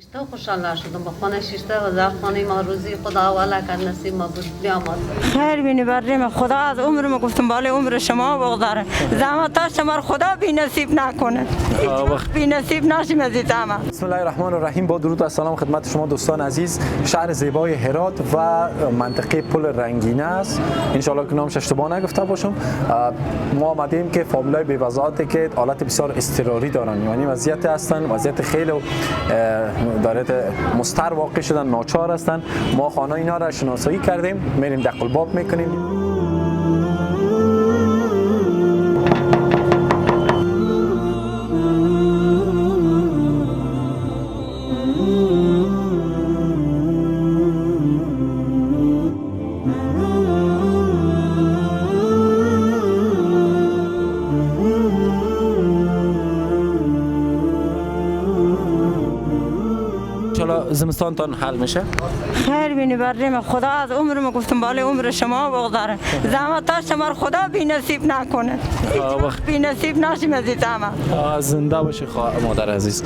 شیشتا خوشحال شدم با خانه شیشتا و در خانه ما روزی خدا والا کرد نصیب ما بود بیامد. خیر بینی بریم خدا از عمر ما گفتم بالا عمر شما بگذاره زحمت شما خدا بی نصیب نکنه بی نصیب نشیم از این زحمت. بسم الله الرحمن الرحیم. با درود و سلام خدمت شما دوستان عزیز. شهر زیبای هرات و منطقه پل رنگینه است. ان شاء الله که نامش اشتباه نگفته باشم. ما آمدیم که فامیلای بی‌وضاحتی که حالت بسیار اضطراری دارن، یعنی وضعیت هستن وضعیت خیلی دارد مضطر واقع شدن، ناچار هستن. ما خانه اینا را شناسایی کردیم، میریم دق الباب میکنیم. زمستانتان حل میشه؟ خیر بینی بریم خدا از عمر ما گفتم بالا عمر شما بگذاره زحمت شما خدا بی نصیب نکنه بی نصیب نشیم از این زحمت. زنده باشی مادر عزیز.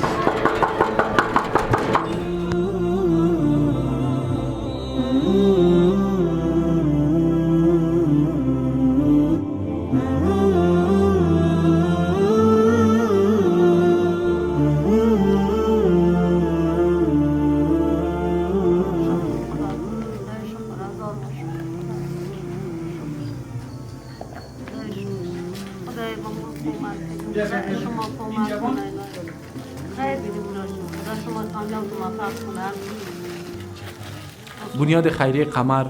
بنیاد خیریه قمر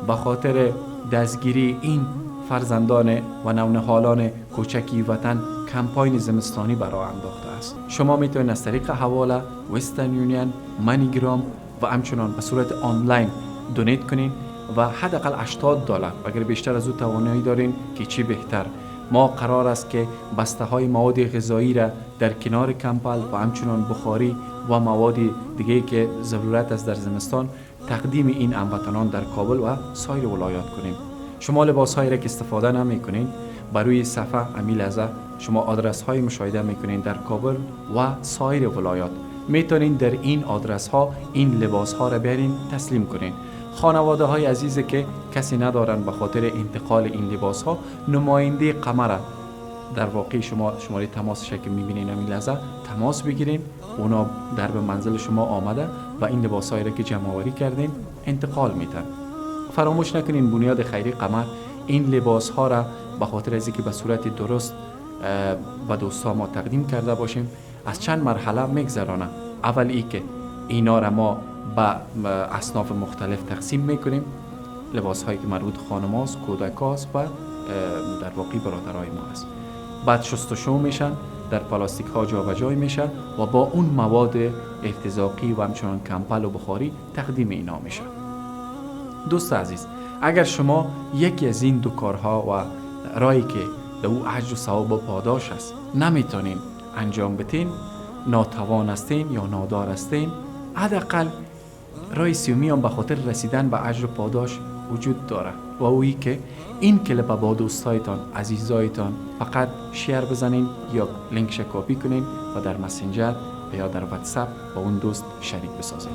به خاطر دستگیری این فرزندان و نونهالان کوچکی وطن کمپاین زمستانی برای انداخته است. شما میتونید از طریق حواله، وسترن یونین، منیگرام و همچنان به صورت آنلاین دونیت کنین و حداقل $80 اگر بیشتر از او توانایی دارین که چی بهتر. ما قرار است که بسته های مواد غذایی را در کنار کمپل و همچنان بخاری و مواد دیگه که ضرورت است در زمستان تقدیم این هموطنان در کابل و سایر ولایات کنیم. شما لباس هایی را که استفاده نمی کنین بر روی صفحه امیل ازه شما آدرس های مشاهده میکنین در کابل و سایر ولایات. میتونین در این آدرس ها این لباس ها را بیارین تسلیم کنین. خانواده های عزیزی که کسی ندارن به خاطر انتقال این لباس ها نماینده قمر در واقع شماره تماس که میبینین همین لحظه تماس بگیرین، اونا در به منزل شما آمده و این لباس هایی را که جمع آوری کردین انتقال میتن. فراموش نکنین بنیاد خیریه قمر این لباس ها را به خاطر از اینکه به صورت درست به دوستا ما تقدیم کرده باشیم از چند مرحله میگذرانه. اول ای که اینا را ما به اصناف مختلف تقسیم میکنیم، لباس هایی که مربوط خانم هاست، کودک هاست و در واقع برادرای ما است. بعد شستشو میشن، در پلاستیک ها جابجا میشه و با اون مواد ارتزاقی و همچنان کمپل و بخاری تقدیم اینا میشه. دوست عزیز، اگر شما یکی از این دو کارها و رایی که در او اجر و ثواب و پاداش است نمیتونین انجام بدین، ناتوان هستین یا نادار هستین، حداقل رای سیومی هم به خاطر رسیدن به اجر و پاداش وجود داره و اویی که این کلیپ با دوستایتان، عزیزایتان فقط شیر بزنین یا لینکش کپی کنین و در مسنجر یا در واتساپ با اون دوست شریک بسازین.